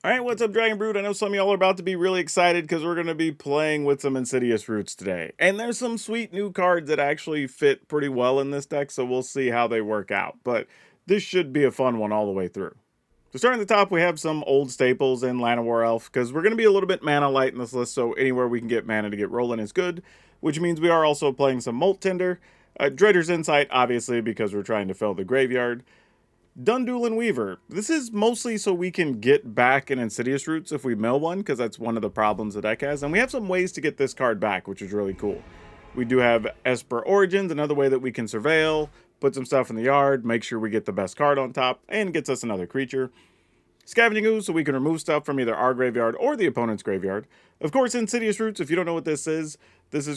Alright, what's up, Dragon Brood? I know some of y'all are about to be really excited because we're going to be playing with some Insidious Roots today. And there's some sweet new cards that actually fit pretty well in this deck, so we'll see how they work out. But this should be a fun one all the way through. So starting at the top, we have some old staples in Llanowar Elf, because we're going to be a little bit mana light in this list, so anywhere we can get mana to get rolling is good, which means we are also playing some Molt Tinder. Dredger's Insight, obviously, because we're trying to fill the graveyard. Dundulin Weaver. This is mostly so we can get back an Insidious Roots if we mill one, because that's one of the problems the deck has. And we have some ways to get this card back, which is really cool. We do have Esper Origins, another way that we can surveil, put some stuff in the yard, make sure we get the best card on top, and gets us another creature. Scavenging Ooze, so we can remove stuff from either our graveyard or the opponent's graveyard. Of course, Insidious Roots, if you don't know what this is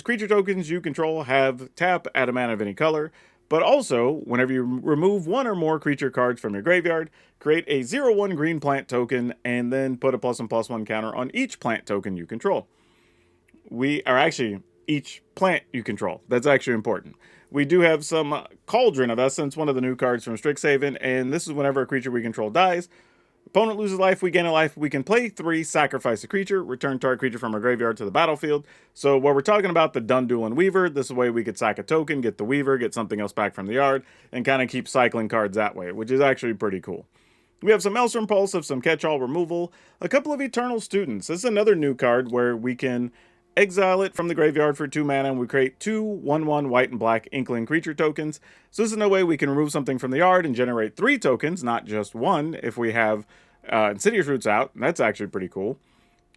creature tokens you control have tap, add a mana of any color. But also, whenever you remove one or more creature cards from your graveyard, create a 0/1 green plant token, and then put a +1/+1 counter on each plant token you control. Each plant you control. That's actually important. We do have some Cauldron of Essence, one of the new cards from Strixhaven, and this is whenever a creature we control dies. Opponent loses life, we gain a life. We can play 3, sacrifice a creature, return target creature from our graveyard to the battlefield. So while we're talking about the Dundulin Weaver, this is a way we could sack a token, get the Weaver, get something else back from the yard, and kind of keep cycling cards that way, which is actually pretty cool. We have some Maelstrom Pulse of some catch-all removal, a couple of Eternal Students. This is another new card where we can exile it from the graveyard for 2 mana, and we create 2 1/1 white and black Inkling creature tokens. So this is no way we can remove something from the yard and generate 3 tokens, not just 1, if we have Insidious Roots out. And that's actually pretty cool.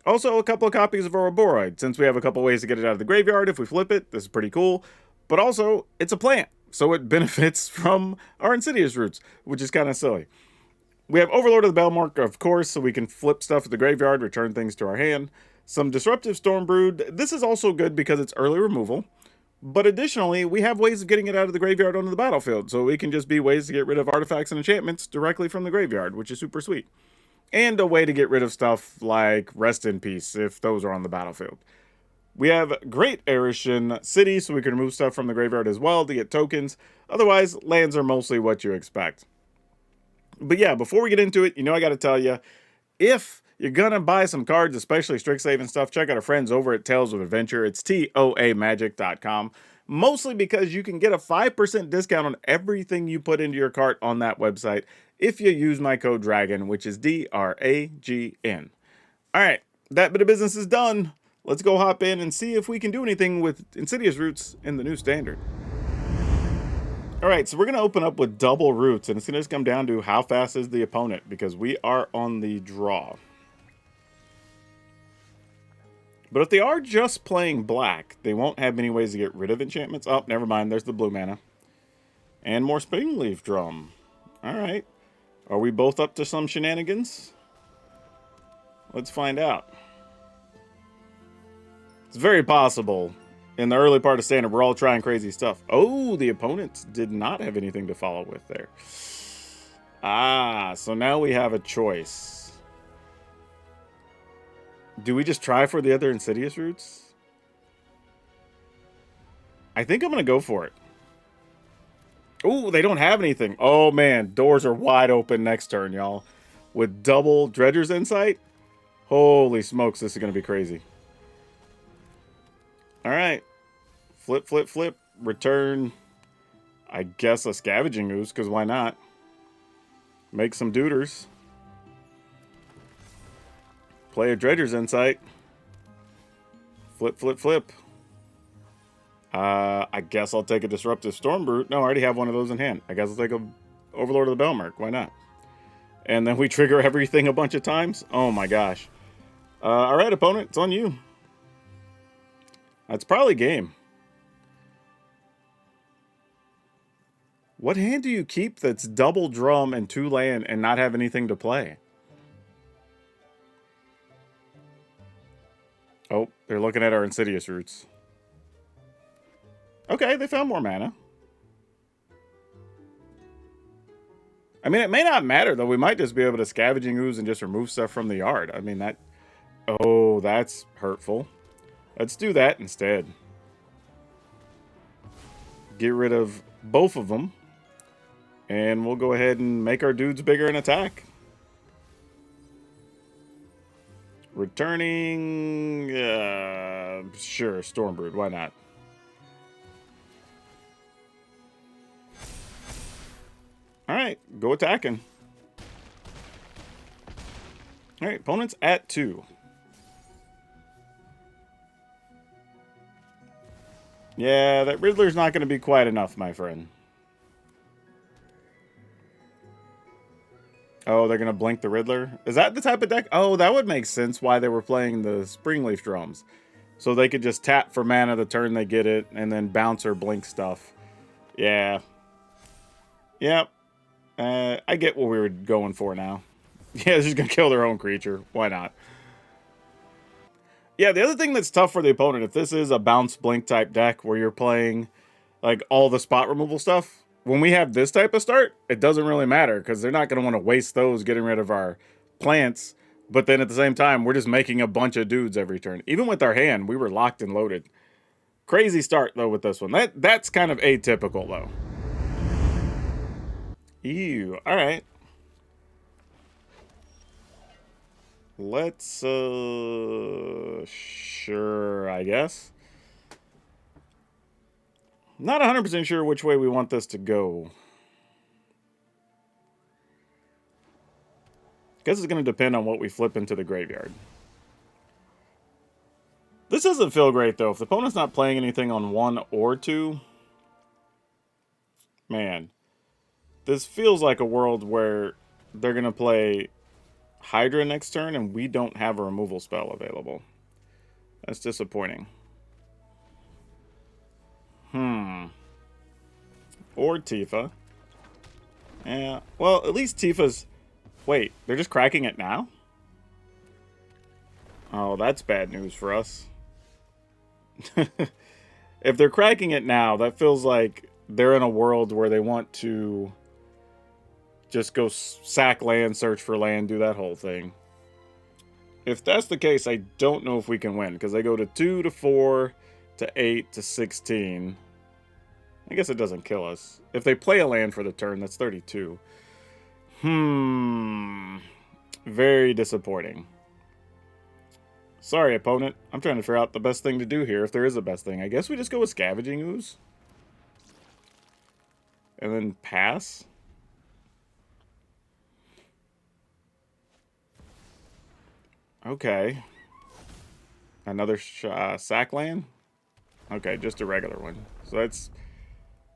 Also, a couple of copies of Ouroboros, since we have a couple ways to get it out of the graveyard if we flip it. This is pretty cool. But also, it's a plant, so it benefits from our Insidious Roots, which is kind of silly. We have Overlord of the Belmark, of course, so we can flip stuff at the graveyard, return things to our hand. Some Disruptive Stormbrood. This is also good because it's early removal. But additionally, we have ways of getting it out of the graveyard onto the battlefield, so it can just be ways to get rid of artifacts and enchantments directly from the graveyard, which is super sweet. And a way to get rid of stuff like Rest in Peace, if those are on the battlefield. We have Great Erishan City, so we can remove stuff from the graveyard as well to get tokens. Otherwise, lands are mostly what you expect. But yeah, before we get into it, I got to tell you, if you're going to buy some cards, especially Strixhaven stuff, check out our friends over at Tales of Adventure. It's toamagic.com. Mostly because you can get a 5% discount on everything you put into your cart on that website if you use my code DRAGON, which is DRAGN. All right, that bit of business is done. Let's go hop in and see if we can do anything with Insidious Roots in the new standard. All right, so we're going to open up with double roots, and it's going to just come down to how fast is the opponent, because we are on the draw. But if they are just playing black, they won't have many ways to get rid of enchantments. Oh, never mind, there's the blue mana. And more Springleaf Drum. All right. Are we both up to some shenanigans? Let's find out. It's very possible. In the early part of Standard, we're all trying crazy stuff. Oh, the opponents did not have anything to follow with there. Ah, so now we have a choice. Do we just try for the other Insidious Roots? I think I'm going to go for it. Oh, they don't have anything. Oh, man. Doors are wide open next turn, y'all. With double Dredger's Insight? Holy smokes, this is going to be crazy. All right. Flip, flip, flip. Return, I guess, a Scavenging Ooze, because why not? Make some Duders. Play a Dredger's Insight. Flip, flip, flip. I guess I'll take a Disruptive Stormbrood. No, I already have one of those in hand. I guess I'll take a Overlord of the Belmark. Why not? And then we trigger everything a bunch of times. Oh my gosh. All right, opponent, it's on you. That's probably game. What hand do you keep that's double drum and 2 land and not have anything to play? Oh, they're looking at our Insidious Roots. Okay, they found more mana. I mean, it may not matter, though. We might just be able to Scavenging Ooze and just remove stuff from the yard. I mean, that... Oh, that's hurtful. Let's do that instead. Get rid of both of them. And we'll go ahead and make our dudes bigger and attack. Returning... sure, Stormbrood. Why not? Alright, go attacking. Alright, opponent's at 2. Yeah, that Riddler's not going to be quite enough, my friend. Oh, they're going to blink the Riddler? Is that the type of deck? Oh, that would make sense why they were playing the Springleaf Drums. So they could just tap for mana the turn they get it, and then bounce or blink stuff. Yeah. Yep. I get what we were going for now. Yeah, they're just going to kill their own creature. Why not? Yeah, the other thing that's tough for the opponent, if this is a bounce blink type deck where you're playing like all the spot removal stuff, when we have this type of start, it doesn't really matter because they're not going to want to waste those getting rid of our plants. But then at the same time, we're just making a bunch of dudes every turn. Even with our hand, we were locked and loaded. Crazy start, though, with this one. That's kind of atypical, though. Ew. All right. Let's, sure, I guess. Not 100% sure which way we want this to go. Guess it's going to depend on what we flip into the graveyard. This doesn't feel great, though. If the opponent's not playing anything on 1 or 2, man, this feels like a world where they're going to play Hydra next turn and we don't have a removal spell available. That's disappointing. Or Tifa. Yeah, well, at least Tifa's... Wait, they're just cracking it now? Oh, that's bad news for us. If they're cracking it now, that feels like they're in a world where they want to just go sack land, search for land, do that whole thing. If that's the case, I don't know if we can win, because they go to 2 to 4 to 8 to 16. I guess it doesn't kill us. If they play a land for the turn, that's 32. Very disappointing. Sorry, opponent. I'm trying to figure out the best thing to do here, if there is a best thing. I guess we just go with Scavenging Ooze. And then pass. Okay. Another sack land? Okay, just a regular one. So that's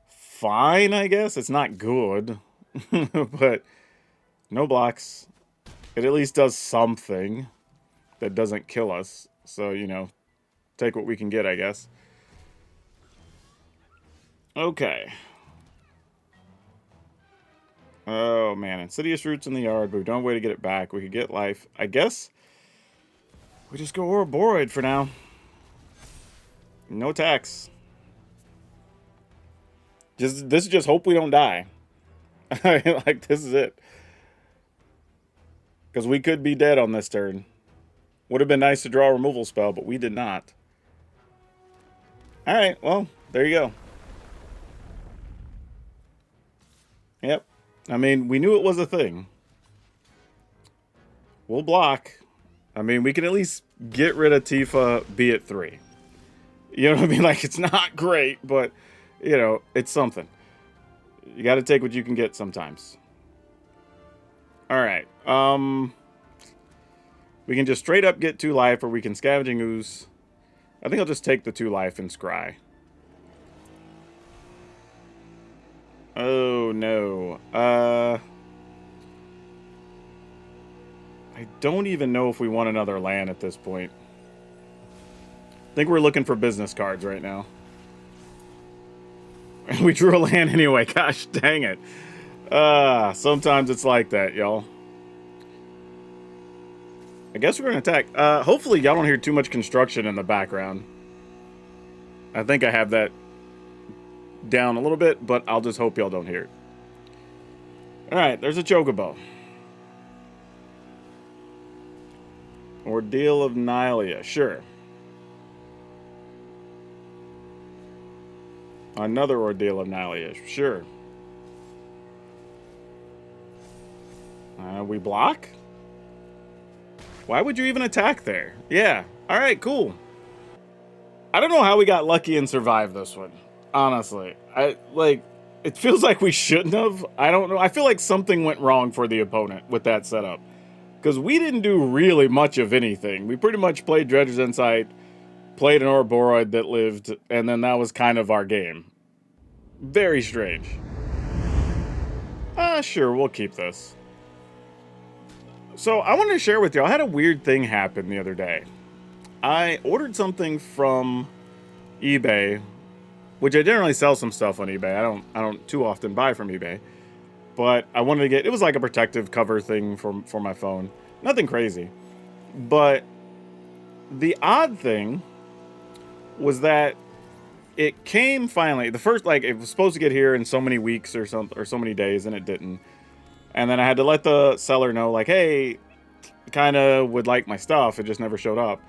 fine, I guess. It's not good. But no blocks. It at least does something that doesn't kill us. So, you know, take what we can get, I guess. Okay. Oh, man. Insidious Roots in the yard, but we don't have a way to get it back. We could get life. I guess we just go Ouroboros for now. No attacks. This is just hope we don't die. Like, this is it. Because we could be dead on this turn. Would have been nice to draw a removal spell, but we did not. Alright, well, there you go. Yep. I mean, we knew it was a thing. We'll block. I mean, we can at least get rid of Tifa, be at 3. You know what I mean? Like, it's not great, but, you know, it's something. You got to take what you can get sometimes. Alright. We can just straight up get 2 life, or we can Scavenging Ooze. I think I'll just take the 2 life and scry. Oh, no. I don't even know if we want another land at this point. I think we're looking for business cards right now. We drew a land anyway. Gosh dang it. Sometimes it's like that, y'all. I guess we're going to attack. Hopefully y'all don't hear too much construction in the background. I think I have that down a little bit, but I'll just hope y'all don't hear it. Alright, there's a Chocobo. Ordeal of Nylea, sure. Another Ordeal of Nylea, sure. We block? Why would you even attack there? Yeah. All right, cool. I don't know how we got lucky and survived this one. Honestly, it feels like we shouldn't have. I don't know. I feel like something went wrong for the opponent with that setup. Because we didn't do really much of anything. We pretty much played Dredger's Insight, played an Ouroboros that lived, and then that was kind of our game. Very strange. Sure, we'll keep this. So I wanted to share with you, I had a weird thing happen the other day. I ordered something from eBay, which I generally sell some stuff on eBay. I don't too often buy from eBay. But I wanted to get, it was like a protective cover thing for my phone. Nothing crazy. But the odd thing was that it came finally. The first, like, it was supposed to get here in so many weeks or so many days, and it didn't. And then I had to let the seller know, like, hey, kind of would like my stuff. It just never showed up.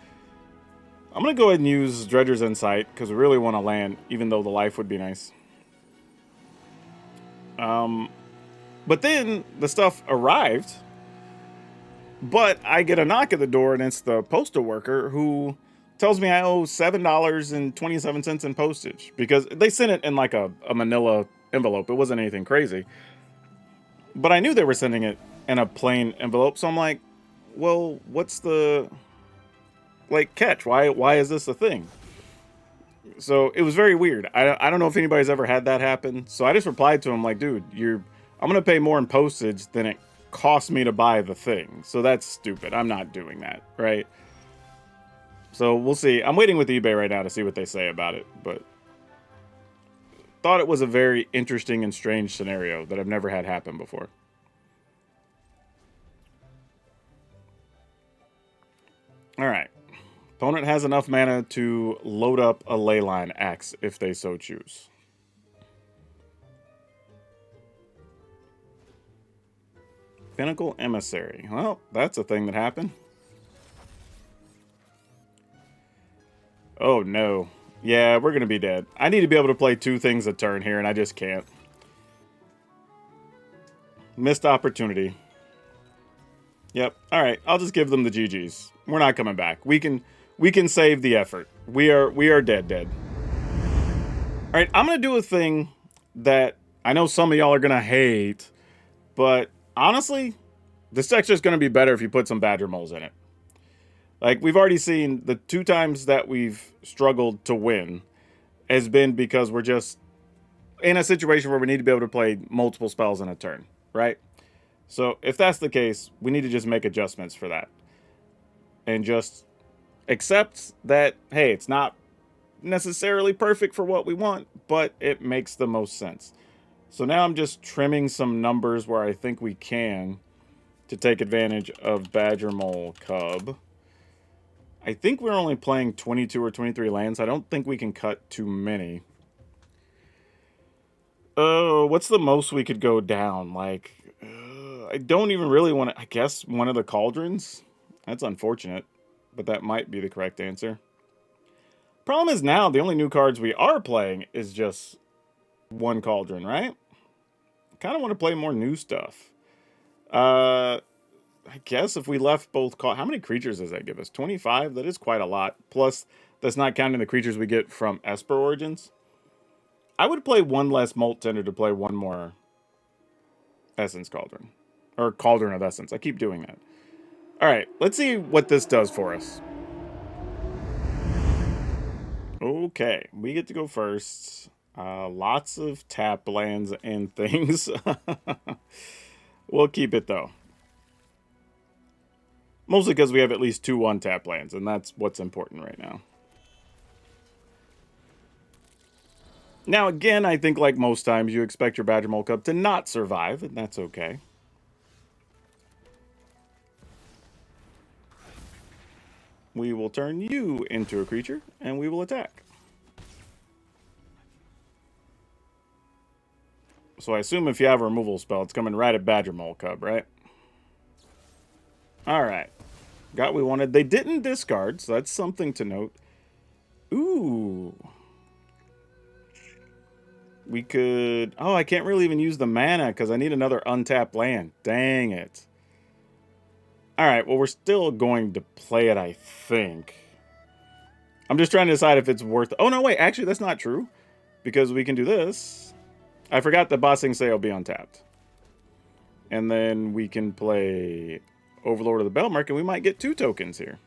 I'm going to go ahead and use Dredger's Insight because we really want to land, even though the life would be nice. But then the stuff arrived, but I get a knock at the door, and it's the postal worker who tells me I owe $7.27 in postage because they sent it in like a manila envelope. It wasn't anything crazy. But I knew they were sending it in a plain envelope, so I'm like, well, what's the, like, catch? Why is this a thing? So it was very weird. I don't know if anybody's ever had that happen. So I just replied to him like, dude, I'm going to pay more in postage than it cost me to buy the thing. So that's stupid. I'm not doing that, right? So we'll see. I'm waiting with eBay right now to see what they say about it, but thought it was a very interesting and strange scenario that I've never had happen before. All right. Opponent has enough mana to load up a Leyline Axe if they so choose. Pinnacle Emissary. Well, that's a thing that happened. Oh, no. Yeah, we're going to be dead. I need to be able to play two things a turn here, and I just can't. Missed opportunity. Yep. All right. I'll just give them the GGs. We're not coming back. We can save the effort. We are dead. All right. I'm going to do a thing that I know some of y'all are going to hate, but honestly, this deck's just going to be better if you put some Badger Moles in it. Like, we've already seen the 2 times that we've struggled to win has been because we're just in a situation where we need to be able to play multiple spells in a turn, right? So if that's the case, we need to just make adjustments for that. And just accept that, hey, it's not necessarily perfect for what we want, but it makes the most sense. So now I'm just trimming some numbers where I think we can to take advantage of Badger Mole Cub. I think we're only playing 22 or 23 lands. I don't think we can cut too many. Oh, what's the most we could go down? Like, I don't even really want to... I guess one of the Cauldrons? That's unfortunate, but that might be the correct answer. Problem is now, the only new cards we are playing is just one Cauldron, right? Kind of want to play more new stuff. I guess if we left both... How many creatures does that give us? 25? That is quite a lot. Plus, that's not counting the creatures we get from Esper Origins. I would play one less Molt Tender to play one more Essence Cauldron. Or Cauldron of Essence. I keep doing that. Alright, let's see what this does for us. Okay, we get to go first. Lots of tap lands and things. We'll keep it, though. Mostly because we have at least 2 1-tap lands, and that's what's important right now. Now, again, I think like most times, you expect your Badger Mole Cub to not survive, and that's okay. We will turn you into a creature, and we will attack. So I assume if you have a removal spell, it's coming right at Badger Mole Cub, right? Alright. Got what we wanted. They didn't discard, so that's something to note. Ooh. We could... Oh, I can't really even use the mana because I need another untapped land. Dang it. All right, well, we're still going to play it, I think. I'm just trying to decide if it's worth... Oh, no, wait. Actually, that's not true. Because we can do this. I forgot the Bossing Say will be untapped. And then we can play Overlord of the Belmark, and we might get 2 tokens here.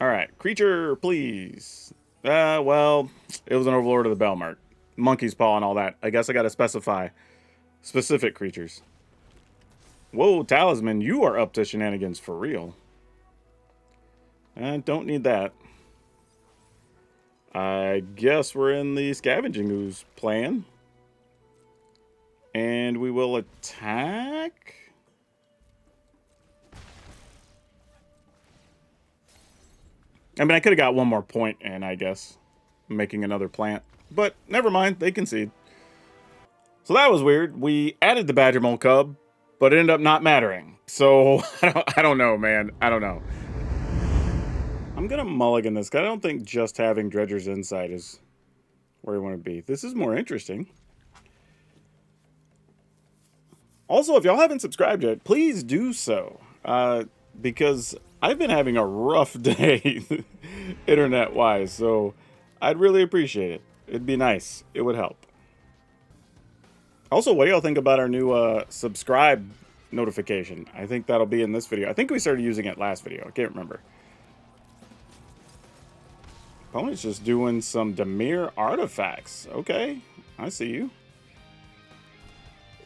All right, creature, please. Well, it was an Overlord of the Belmark. Monkey's Paw and all that. I guess I got to specify specific creatures. Whoa, Talisman, you are up to shenanigans for real. I don't need that. I guess we're in the Scavenging Ooze plan. And we will attack. I mean, I could have got one more point in, I guess, making another plant. But never mind, they concede. So that was weird. We added the Badger Mole Cub, but it ended up not mattering. So I don't know, man. I don't know. I'm going to mulligan this, because I don't think just having Dredger's Insight is where you want to be. This is more interesting. Also, if y'all haven't subscribed yet, please do so. Because I've been having a rough day, internet-wise. So I'd really appreciate it. It'd be nice. It would help. Also, what do y'all think about our new subscribe notification? I think that'll be in this video. I think we started using it last video. I can't remember. Opponent's just doing some Dimir artifacts. Okay, I see you.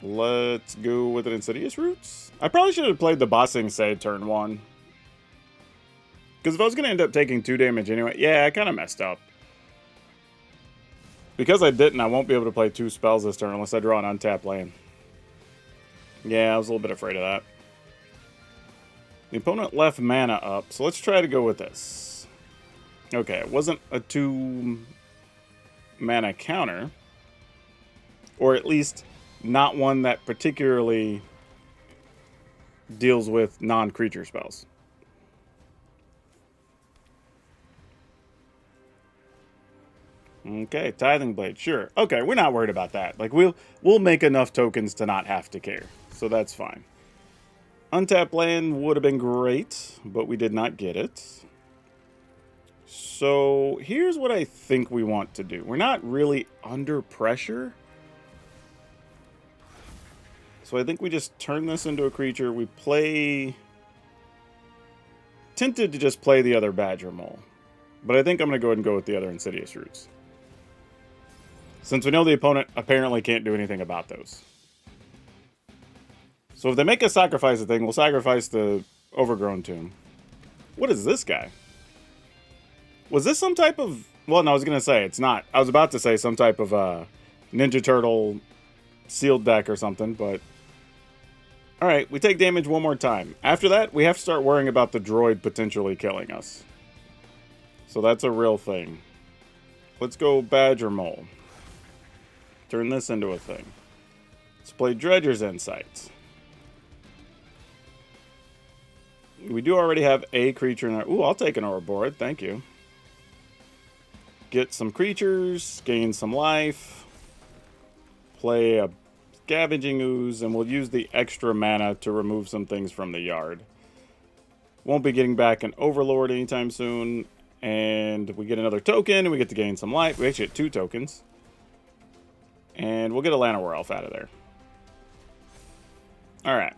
Let's go with an Insidious Roots. I probably should have played the Bossing Say turn 1. Because if I was going to end up taking 2 damage anyway... Yeah, I kind of messed up. Because I didn't, I won't be able to play 2 spells this turn unless I draw an untapped land. Yeah, I was a little bit afraid of that. The opponent left mana up, so let's try to go with this. Okay, it wasn't a 2 mana counter. Or at least not one that particularly deals with non-creature spells. Okay, Tithing Blade, sure. Okay, we're not worried about that. Like, we'll make enough tokens to not have to care. So that's fine. Untapped land would have been great, but we did not get it. So here's what I think we want to do. We're not really under pressure. So I think we just turn this into a creature. We play... Tempted to just play the other Badger Mole. But I think I'm going to go ahead and go with the other Insidious Roots. Since we know the opponent apparently can't do anything about those. So if they make us sacrifice a thing, we'll sacrifice the Overgrown Tomb. What is this guy? Was this some type of... Well, no, I was going to say, it's not. I was about to say some type of Ninja Turtle sealed deck or something, but... Alright, we take damage one more time. After that, we have to start worrying about the droid potentially killing us. So that's a real thing. Let's go Badger Mole. Turn this into a thing. Let's play Dredger's Insight. We do already have a creature in there. Ooh, I'll take an Ouroboros. Thank you. Get some creatures, gain some life. Play a Scavenging Ooze, and we'll use the extra mana to remove some things from the yard. Won't be getting back an Overlord anytime soon. And we get another token, and we get to gain some life. We actually get 2 tokens. And we'll get a Llanowar Elf out of there. Alright.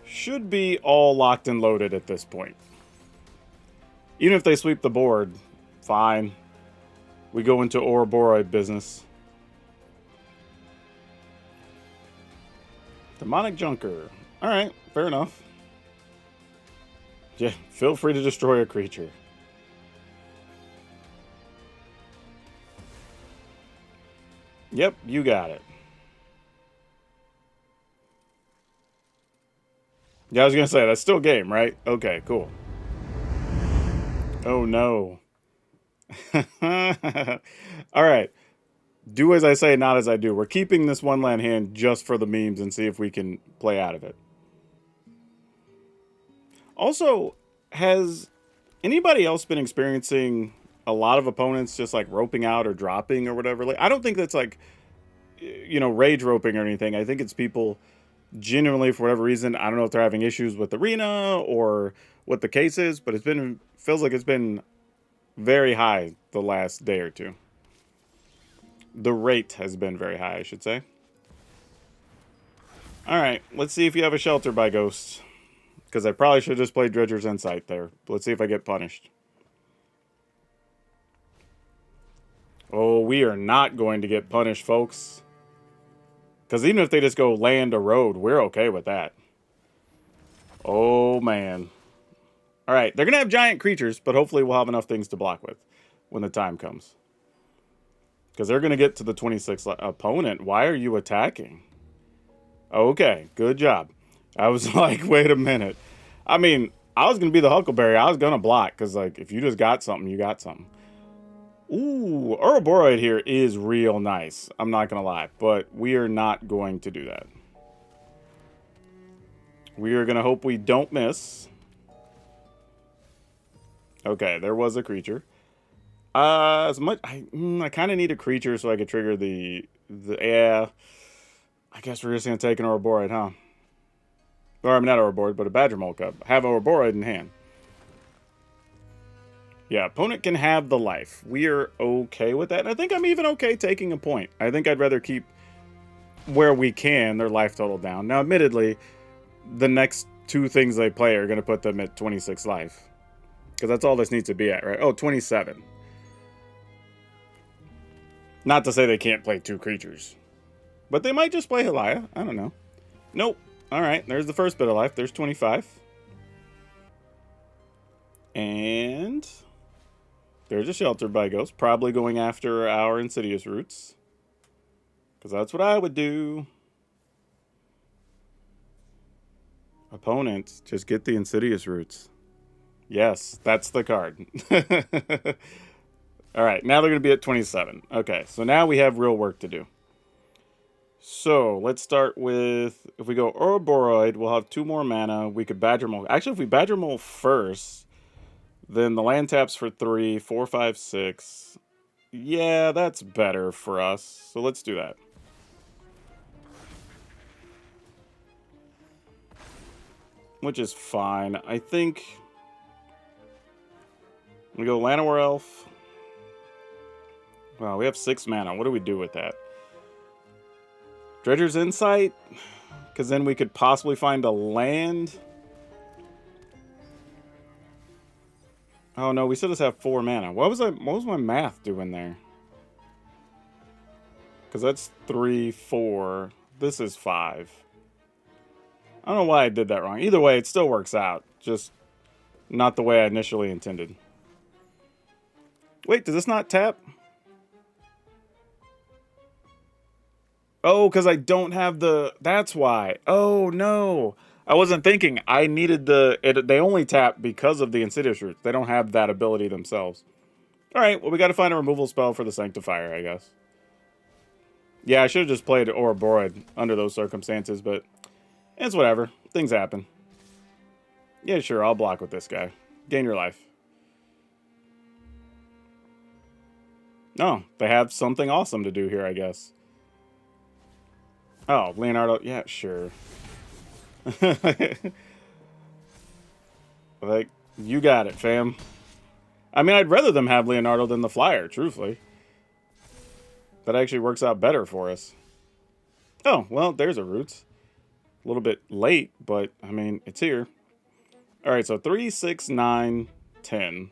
Should be all locked and loaded at this point. Even if they sweep the board, fine. We go into Ouroboros business. Demonic Junker. Alright, fair enough. Yeah, feel free to destroy a creature. Yep, you got it. Yeah, I was going to say, that's still game, right? Okay, cool. Oh, no. Alright. Do as I say, not as I do. We're keeping this one land hand just for the memes and see if we can play out of it. Also, has anybody else been experiencing a lot of opponents just like roping out or dropping or whatever? Like, I don't think that's like you know, rage roping or anything. I think it's people genuinely, for whatever reason, I don't know if they're having issues with Arena or what the case is, but feels like it's been very high the last day or two. The rate has been very high, I should say. Alright, let's see if you have a shelter by Ghosts. Because I probably should have just played Dredger's Insight there. Let's see if I get punished. Oh, we are not going to get punished, folks. Because even if they just go land a road, we're okay with that. Oh, man. Alright, they're going to have giant creatures, but hopefully we'll have enough things to block with when the time comes. Because they're going to get to the 26 opponent. Why are you attacking? Okay, good job. I was like, wait a minute. I mean, I was going to be the Huckleberry. I was going to block. Because, like, if you just got something, you got something. Ooh, Ouroboros here is real nice. I'm not going to lie. But we are not going to do that. We are going to hope we don't miss. Okay, there was a creature. As much I kind of need a creature so I could trigger the yeah. I guess we're just gonna take an Ouroboros, huh? Or I'm not Ouroboros, but a Badger Mole Cub. Have Ouroboros in hand. Yeah, opponent can have the life. We are okay with that. And I think I'm even okay taking a point. I think I'd rather keep where we can their life total down. Now, admittedly, the next two things they play are gonna put them at 26 life. Because that's all this needs to be at, right? Oh, 27. Not to say they can't play two creatures. But they might just play Helaya. I don't know. Nope. Alright, there's the first bit of life. There's 25. And there's a Shelter by Ghost. Probably going after our Insidious Roots. Because that's what I would do. Opponents, just get the Insidious Roots. Yes, that's the card. Alright, now they're going to be at 27. Okay, so now we have real work to do. So, let's start with, if we go Ouroboros, we'll have 2 more mana. We could Badger Mole. Actually, if we Badger Mole first, then the land taps for 3, 4, 5, 6. Yeah, that's better for us. So let's do that. Which is fine. I think we go Llanowar Elf. Wow, we have 6 mana. What do we do with that? Dredger's Insight? Because then we could possibly find a land. Oh no, we still just have 4 mana. What was my math doing there? Because that's 3, 4. This is 5. I don't know why I did that wrong. Either way, it still works out. Just not the way I initially intended. Wait, does this not tap? Oh, because I don't have the... That's why. Oh, no. I wasn't thinking. I needed the... They only tap because of the Insidious Roots. They don't have that ability themselves. Alright, well, we got to find a removal spell for the Sanctifier, I guess. Yeah, I should have just played Ouroboros under those circumstances, but... It's whatever. Things happen. Yeah, sure, I'll block with this guy. Gain your life. Oh, they have something awesome to do here, I guess. Oh, Leonardo. Yeah, sure. Like, you got it, fam. I mean, I'd rather them have Leonardo than the Flyer, truthfully. That actually works out better for us. Oh, well, there's a Roots. A little bit late, but, I mean, it's here. Alright, so 3, 6, 9, 10.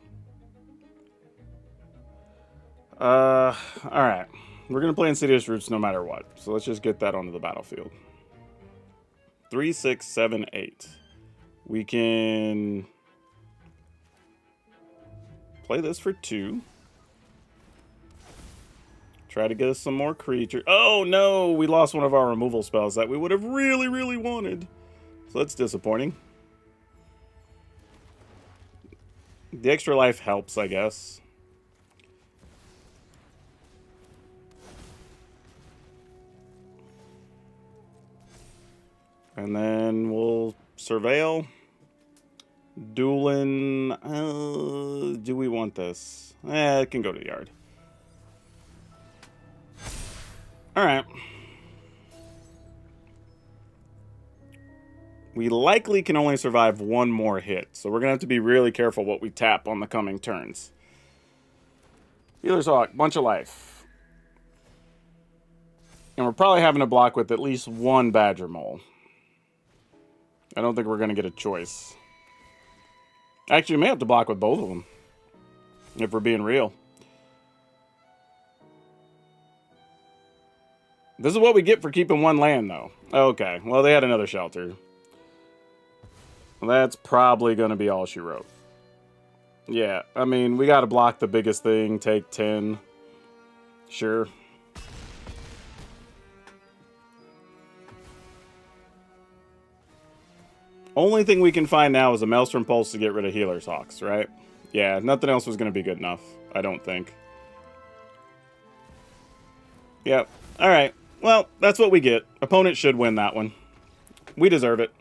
Alright. We're going to play Insidious Roots no matter what. So let's just get that onto the battlefield. 3, 6, 7, 8. We can play this for 2. Try to get us some more creature. Oh, no! We lost one of our removal spells that we would have really, really wanted. So that's disappointing. The extra life helps, I guess. And then we'll surveil. Dueling. Do we want this? It can go to the yard. Alright. We likely can only survive one more hit, so we're going to have to be really careful what we tap on the coming turns. Healer's Hawk, bunch of life. And we're probably having to block with at least one Badger Mole. I don't think we're going to get a choice. Actually, we may have to block with both of them, if we're being real. This is what we get for keeping one land, though. Okay, well, they had another shelter. Well, that's probably going to be all she wrote. Yeah, I mean, we got to block the biggest thing, take 10. Sure. Only thing we can find now is a Maelstrom Pulse to get rid of Healer's Hawks, right? Yeah, nothing else was going to be good enough, I don't think. Yep. Alright. Well, that's what we get. Opponent should win that one. We deserve it.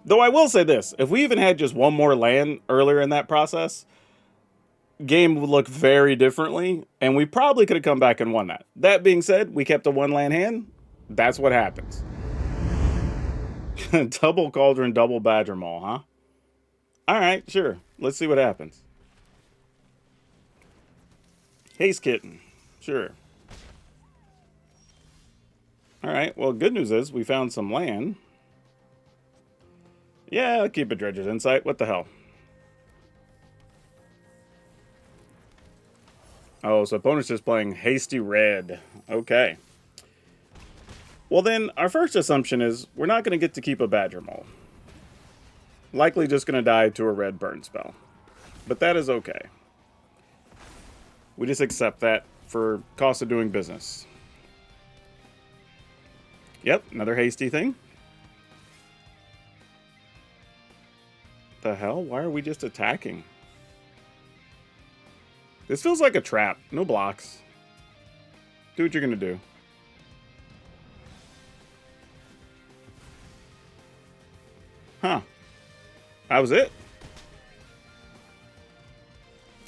Though I will say this, if we even had just one more land earlier in that process, game would look very differently, and we probably could have come back and won that. That being said, we kept a one land hand. That's what happens. Double Cauldron, double Badger Maul, huh? Alright, sure. Let's see what happens. Haste Kitten. Sure. Alright, well, good news is we found some land. Yeah, I'll keep a Dredger's Insight. What the hell? Oh, so opponent's just playing Hasty Red. Okay. Well then, our first assumption is we're not going to get to keep a Badger Mole. Likely just going to die to a red burn spell. But that is okay. We just accept that for cost of doing business. Yep, another hasty thing. The hell? Why are we just attacking? This feels like a trap. No blocks. Do what you're going to do. Huh. That was it?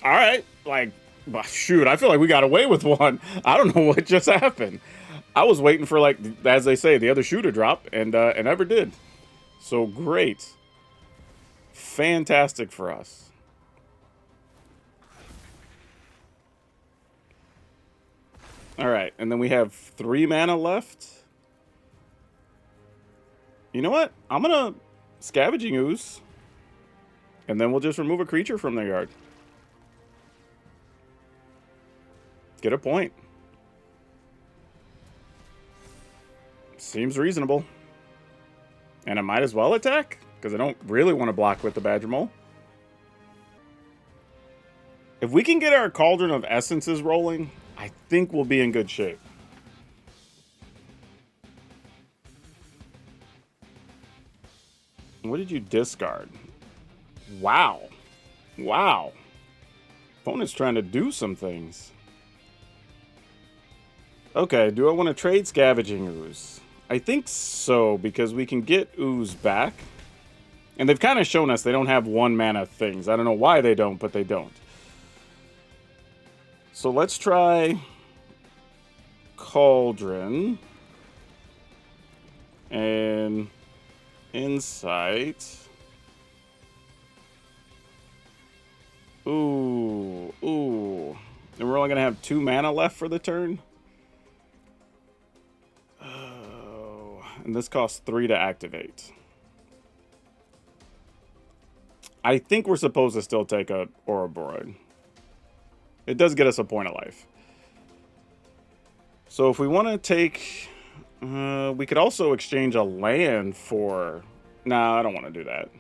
Alright. Like, shoot, I feel like we got away with one. I don't know what just happened. I was waiting for, like, as they say, the other shoe to drop, and never did. So, great. Fantastic for us. Alright, and then we have 3 mana left. You know what? I'm gonna Scavenging Ooze. And then we'll just remove a creature from their yard. Get a point. Seems reasonable. And I might as well attack, because I don't really want to block with the Badger Mole. If we can get our Cauldron of Essences rolling, I think we'll be in good shape. What did you discard? Wow. Wow. Opponent's trying to do some things. Okay, do I want to trade Scavenging Ooze? I think so, because we can get Ooze back. And they've kind of shown us they don't have 1 mana things. I don't know why they don't, but they don't. So let's try Cauldron. And Insight. Ooh, ooh. And we're only going to have 2 mana left for the turn? Oh, and this costs 3 to activate. I think we're supposed to still take a Ouroboros. It does get us a point of life. So if we want to take... we could also exchange a land for... Nah, I don't want to do that.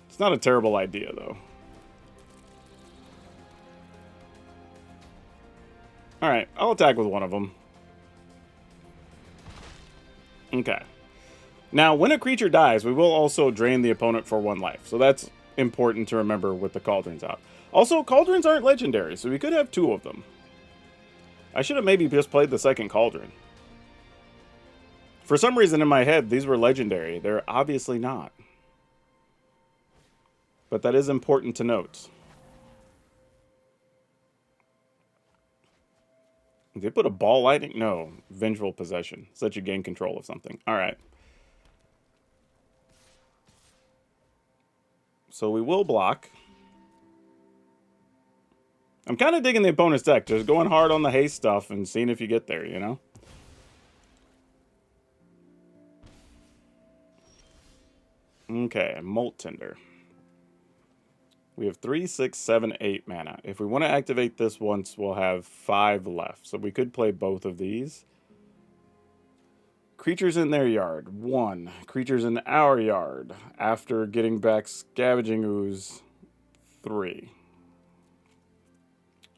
It's not a terrible idea, though. Alright, I'll attack with one of them. Okay. Now, when a creature dies, we will also drain the opponent for 1 life. So that's important to remember with the Cauldrons out. Also, Cauldrons aren't legendary, so we could have 2 of them. I should have maybe just played the second Cauldron. For some reason in my head, these were legendary. They're obviously not. But that is important to note. Did they put a ball lightning? No. Vengeful Possession. So that you gain control of something. Alright. So we will block. I'm kind of digging the opponent's deck. Just going hard on the haste stuff and seeing if you get there, you know? Okay, Molt Tinder. We have 3, 6, 7, 8 mana. If we want to activate this once, we'll have 5 left. So we could play both of these. Creatures in their yard, 1. Creatures in our yard. After getting back Scavenging Ooze, 3.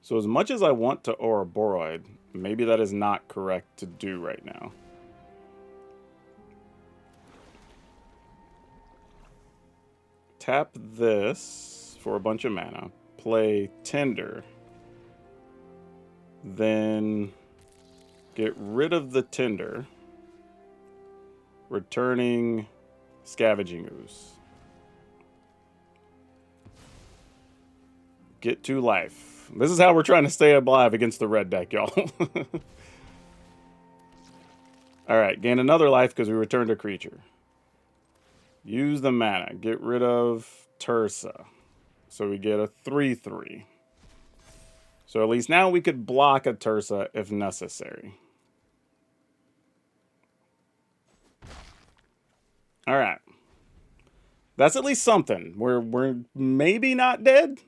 So as much as I want to Ouroboros, maybe that is not correct to do right now. Tap this for a bunch of mana. Play Tinder. Then get rid of the Tinder. Returning Scavenging Ooze. Get 2 life. This is how we're trying to stay alive against the red deck, y'all. Alright, gain another life because we returned a creature. Use the mana. Get rid of Tursa. So we get a 3/3. So at least now we could block a Tursa if necessary. Alright. That's at least something. We're maybe not dead.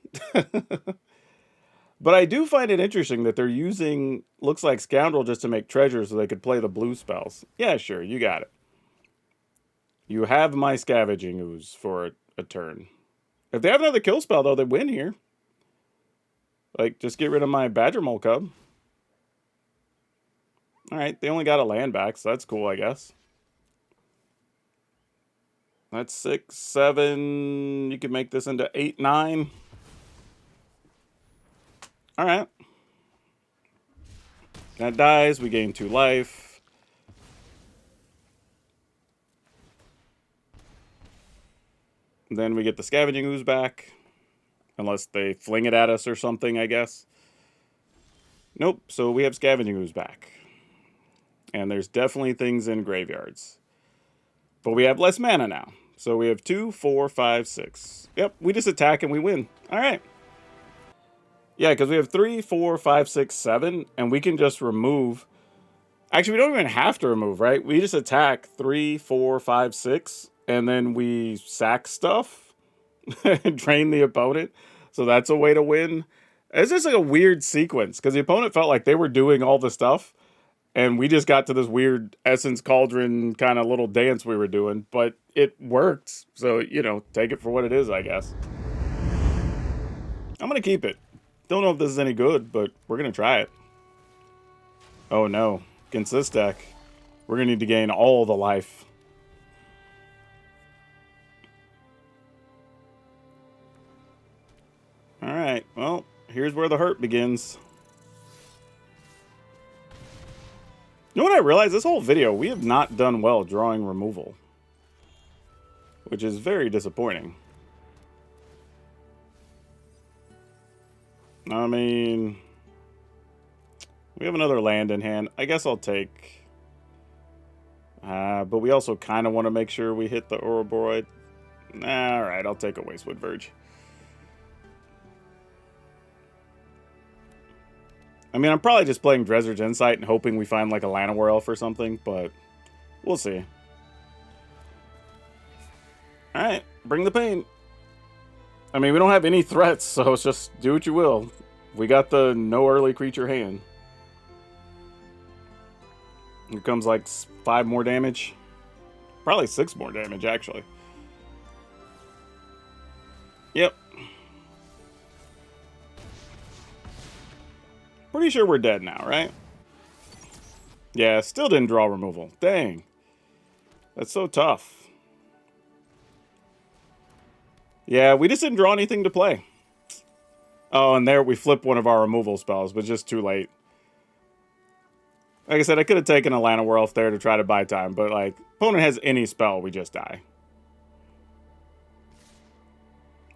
But I do find it interesting that they're using, looks like Scoundrel just to make treasures so they could play the blue spells. Yeah, sure, you got it. You have my Scavenging Ooze for a turn. If they have another kill spell, though, they win here. Like, just get rid of my Badger Mole Cub. Alright, they only got a land back, so that's cool, I guess. That's 6, 7. You can make this into 8, 9. Alright. That dies. We gain 2 life. Then we get the Scavenging Ooze back. Unless they fling it at us or something, I guess. Nope. So we have Scavenging Ooze back. And there's definitely things in graveyards. But we have less mana now. So we have 2, 4, 5, 6. Yep, we just attack and we win. Alright. Yeah, because we have 3, 4, 5, 6, 7. And we can just remove... Actually, we don't even have to remove, right? We just attack 3, 4, 5, 6. And then we sack stuff. And drain the opponent. So that's a way to win. It's just like a weird sequence. Because the opponent felt like they were doing all the stuff. And we just got to this weird Essence Cauldron kind of little dance we were doing. But it worked. So, you know, take it for what it is, I guess. I'm going to keep it. Don't know if this is any good, but we're going to try it. Oh, no. Against this deck, we're going to need to gain all the life. Alright, well, here's where the hurt begins. You know what I realized? This whole video, we have not done well drawing removal. Which is very disappointing. I mean... We have another land in hand. I guess I'll take... but we also kind of want to make sure we hit the Ouroboros. Alright, I'll take a Wastewood Verge. I mean, I'm probably just playing Dredger's Insight and hoping we find like a Llanowar Elf or something, but we'll see. Alright, bring the pain. I mean, we don't have any threats, so it's just do what you will. We got the no early creature hand. Here comes like 5 more damage. Probably 6 more damage, actually. Yep. Pretty sure we're dead now, right? Yeah, still didn't draw removal. Dang. That's so tough. Yeah, we just didn't draw anything to play. Oh, and there we flipped one of our removal spells, but just too late. Like I said, I could have taken a Llanowar Elf there to try to buy time, but like, opponent has any spell, we just die.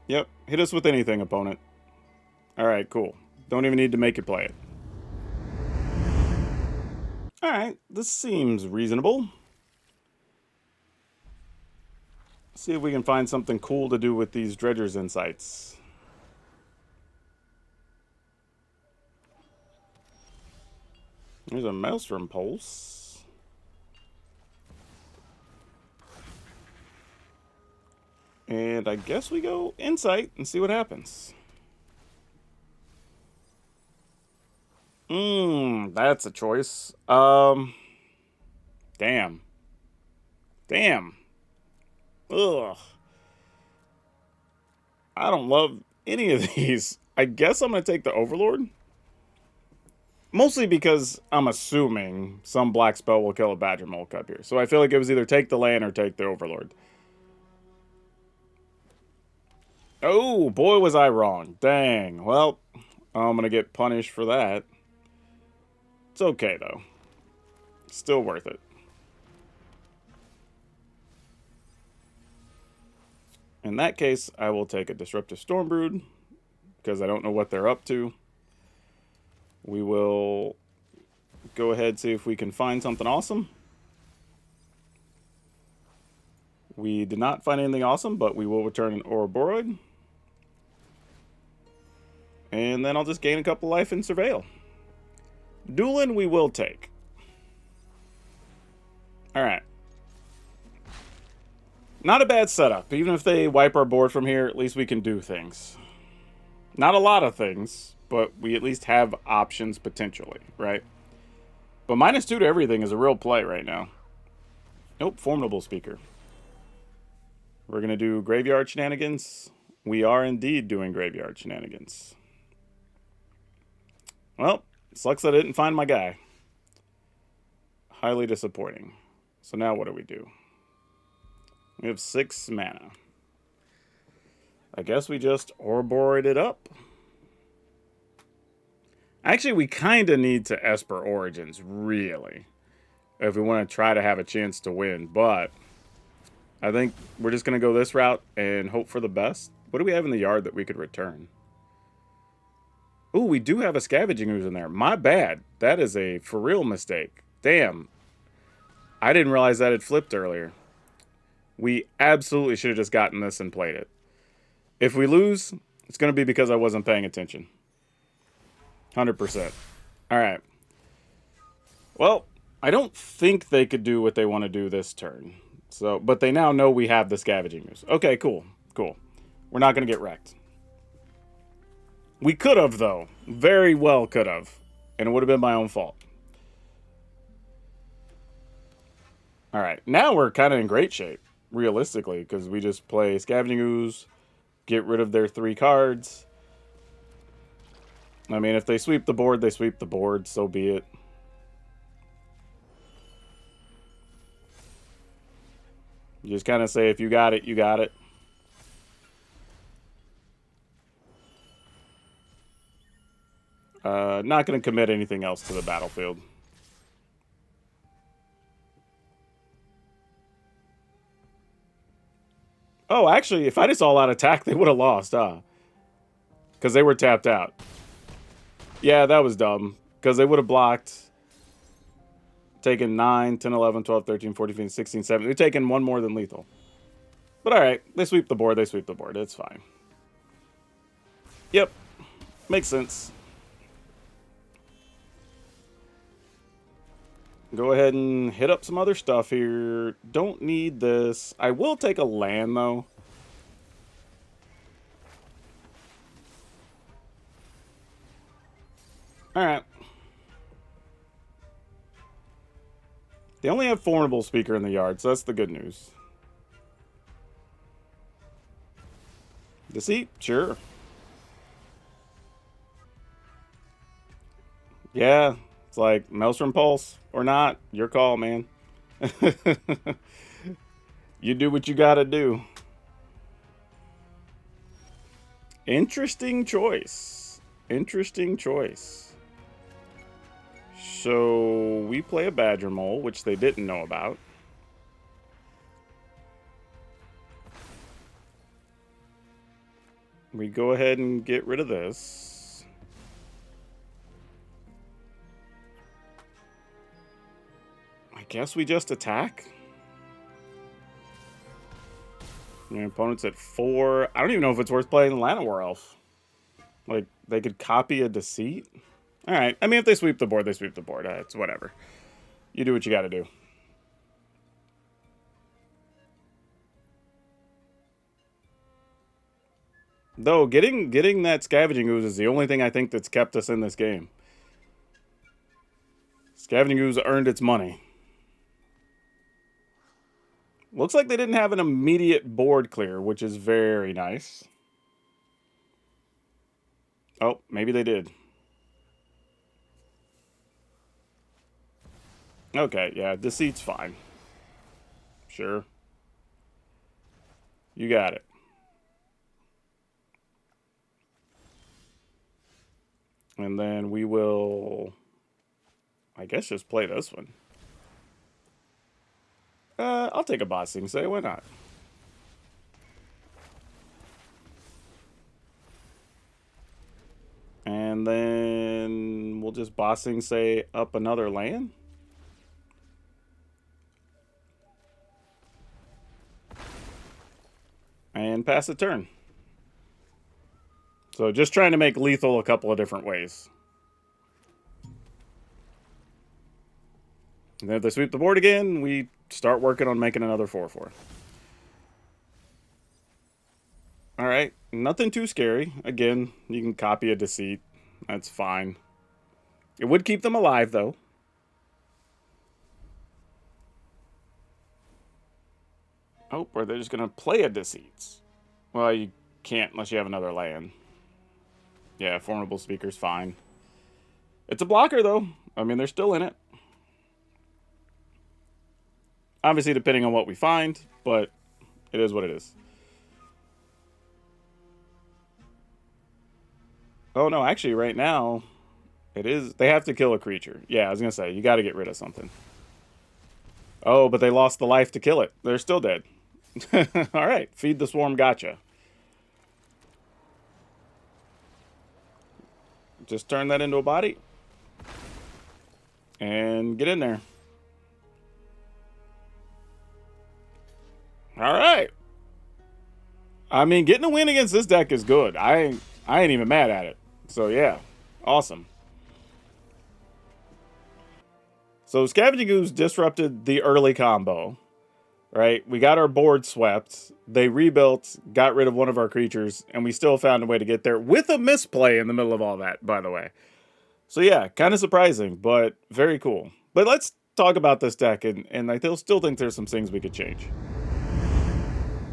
Yep, hit us with anything, opponent. Alright, cool. Don't even need to make you play it. Alright, this seems reasonable. See if we can find something cool to do with these Dredger's Insights. There's a Maelstrom Pulse. And I guess we go Insight and see what happens. That's a choice. Damn. Damn. Ugh. I don't love any of these. I guess I'm going to take the Overlord. Mostly because I'm assuming some black spell will kill a Badger Molk up here. So I feel like it was either take the land or take the Overlord. Oh, boy, was I wrong. Dang. Well, I'm going to get punished for that. It's okay, though. Still worth it. In that case, I will take a Disruptive Stormbrood, because I don't know what they're up to. We will go ahead and see if we can find something awesome. We did not find anything awesome, but we will return an Ouroboros. And then I'll just gain a couple life and Surveil. Dueling we will take. Alright. Not a bad setup. Even if they wipe our board from here, at least we can do things. Not a lot of things, but we at least have options potentially, right? But -2 to everything is a real play right now. Nope, Formidable Speaker. We're going to do Graveyard Shenanigans. We are indeed doing Graveyard Shenanigans. Well, sucks that I didn't find my guy. Highly disappointing. So now what do we do? We have 6 mana. I guess we just Ouroboros it up. Actually, we kind of need to Esper Origins, really, if we want to try to have a chance to win. But I think we're just going to go this route and hope for the best. What do we have in the yard that we could return? Ooh, we do have a Scavenging Ooze in there. My bad. That is a for real mistake. Damn. I didn't realize that had flipped earlier. We absolutely should have just gotten this and played it. If we lose, it's going to be because I wasn't paying attention. 100%. Alright. Well, I don't think they could do what they want to do this turn. So, but they now know we have the Scavenging Ooze. Okay, cool. Cool. We're not going to get wrecked. We could have, though. Very well could have. And it would have been my own fault. Alright, now we're kind of in great shape, realistically, because we just play Scavenging Ooze, get rid of their 3 cards. I mean, if they sweep the board, they sweep the board, so be it. You just kind of say, if you got it, you got it. Not going to commit anything else to the battlefield. Oh, actually, if I just all out attack, they would have lost, huh? Because they were tapped out. Yeah, that was dumb. Because they would have blocked. Taken 9, 10, 11, 12, 13, 14, 15, 16, 17. They've taken one more than lethal. But alright, they sweep the board, they sweep the board. It's fine. Yep. Makes sense. Go ahead and hit up some other stuff here. Don't need this. I will take a land, though. Alright. They only have Formidable Speaker in the yard, so that's the good news. Deceit? Sure. Yeah. It's like Maelstrom Pulse or not. Your call, man. You do what you gotta do. Interesting choice. Interesting choice. So we play a Badger Mole, which they didn't know about. We go ahead and get rid of this. I guess we just attack. Your opponent's at 4. I don't even know if it's worth playing Llanowar Elf. Like, they could copy a Deceit? Alright, I mean, if they sweep the board, they sweep the board. It's whatever. You do what you gotta do. Though, getting that Scavenging Ooze is the only thing I think that's kept us in this game. Scavenging Ooze earned its money. Looks like they didn't have an immediate board clear, which is very nice. Oh, maybe they did. Okay, yeah, Deceit's fine. Sure. You got it. And then we will, I guess, just play this one. I'll take a Bossing Say, why not? And then we'll just Bossing Say up another land. And pass the turn. So just trying to make lethal a couple of different ways. And then if they sweep the board again, we start working on making another 4/4. Alright, nothing too scary. Again, you can copy a Deceit. That's fine. It would keep them alive, though. Oh, or they're just going to play a Deceit. Well, you can't unless you have another land. Yeah, Formidable Speaker's fine. It's a blocker, though. I mean, they're still in it. Obviously, depending on what we find, but it is what it is. Oh, no, actually, right now, it is... They have to kill a creature. Yeah, I was going to say, you got to get rid of something. Oh, but they lost the life to kill it. They're still dead. All right, feed the swarm, gotcha. Just turn that into a body. And get in there. All right. I mean, getting a win against this deck is good. I ain't even mad at it. So, yeah. Awesome. So, Scavenging Ooze disrupted the early combo. Right? We got our board swept. They rebuilt, got rid of one of our creatures, and we still found a way to get there with a misplay in the middle of all that, by the way. So, yeah, kind of surprising, but very cool. But let's talk about this deck, and I still think there's some things we could change.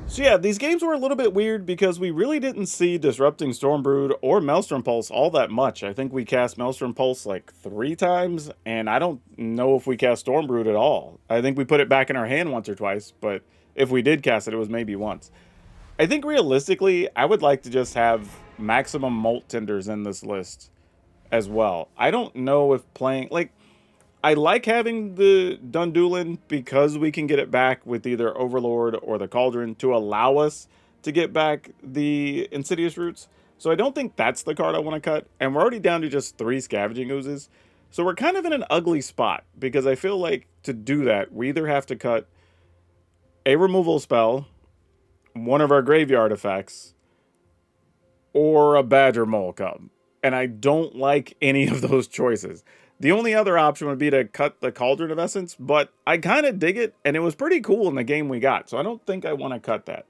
So yeah, these games were a little bit weird because we really didn't see Disrupting Stormbrood or Maelstrom Pulse all that much. I think we cast Maelstrom Pulse like 3 times, and I don't know if we cast Stormbrood at all. I think we put it back in our hand once or twice, but if we did cast it, it was maybe once. I think realistically, I would like to just have maximum Molt Tenders in this list as well. I don't know if playing... like. I like having the Dundulin because we can get it back with either Overlord or the Cauldron to allow us to get back the Insidious Roots. So I don't think that's the card I want to cut. And we're already down to just 3 Scavenging Oozes. So we're kind of in an ugly spot because I feel like to do that, we either have to cut a removal spell, one of our graveyard effects, or a Badger Mole Cub. And I don't like any of those choices. The only other option would be to cut the Cauldron of Essence, but I kind of dig it, and it was pretty cool in the game we got, so I don't think I want to cut that.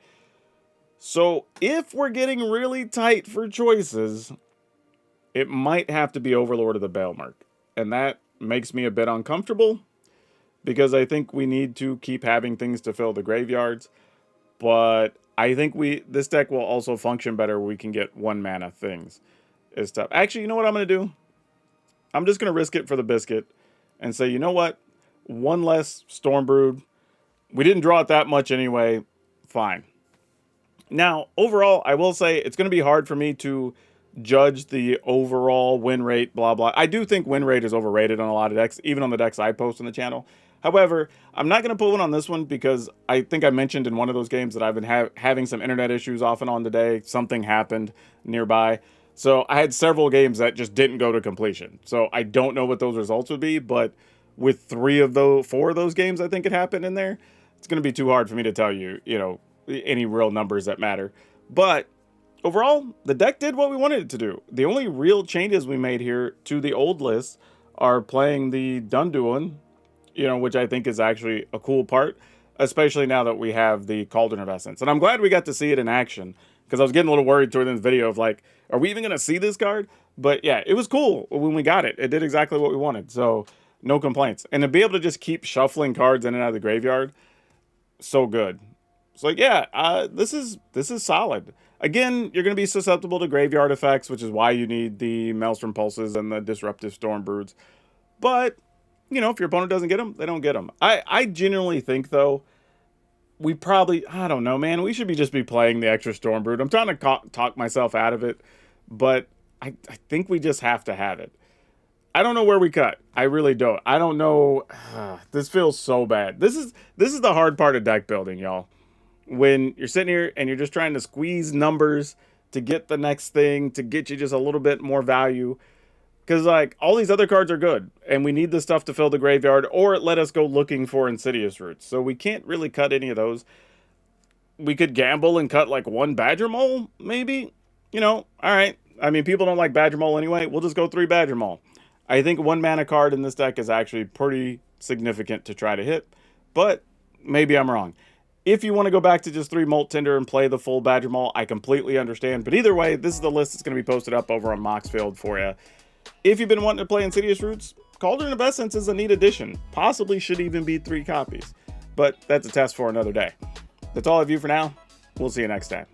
So if we're getting really tight for choices, it might have to be Overlord of the Baelmark, and that makes me a bit uncomfortable, because I think we need to keep having things to fill the graveyards, but I think this deck will also function better where we can get 1 mana things. It's tough. Actually, you know what I'm going to do? I'm just going to risk it for the biscuit and say, you know what? 1 less Stormbrood. We didn't draw it that much anyway. Fine. Now, overall, I will say it's going to be hard for me to judge the overall win rate, blah, blah. I do think win rate is overrated on a lot of decks, even on the decks I post on the channel. However, I'm not going to pull one on this one because I think I mentioned in one of those games that I've been having some internet issues off and on today. Something happened nearby. So I had several games that just didn't go to completion. So I don't know what those results would be, but with 4 of those games I think it happened in there, it's going to be too hard for me to tell you, you know, any real numbers that matter. But overall, the deck did what we wanted it to do. The only real changes we made here to the old list are playing the Dunduin, you know, which I think is actually a cool part, especially now that we have the Cauldron of Essence. And I'm glad we got to see it in action, because I was getting a little worried toward this video of like, are we even going to see this card? But yeah, it was cool when we got it. It did exactly what we wanted, so no complaints. And to be able to just keep shuffling cards in and out of the graveyard, so good. So like, yeah, this is solid. Again, you're going to be susceptible to graveyard effects, which is why you need the Maelstrom Pulses and the Disruptive Storm Broods. But, you know, if your opponent doesn't get them, they don't get them. I genuinely think, though, we probably, I don't know, man, we should just be playing the extra Storm Brood. I'm trying to talk myself out of it, but I think we just have to have it. I don't know where we cut. I really don't. I don't know. This feels so bad. This is the hard part of deck building, y'all. When you're sitting here and you're just trying to squeeze numbers to get the next thing, to get you just a little bit more value. Because, like, all these other cards are good, and we need the stuff to fill the graveyard, or let us go looking for Insidious Roots. So we can't really cut any of those. We could gamble and cut, like, one Badger Mole, maybe? You know, all right. I mean, people don't like Badger Mole anyway. We'll just go 3 Badger Mole. I think 1 mana card in this deck is actually pretty significant to try to hit, but maybe I'm wrong. If you want to go back to just 3 Molt Tinder and play the full Badger Mole, I completely understand. But either way, this is the list that's going to be posted up over on Moxfield for you. If you've been wanting to play Insidious Roots, Cauldron of Essence is a neat addition. Possibly should even be 3 copies. But that's a test for another day. That's all I have for now. We'll see you next time.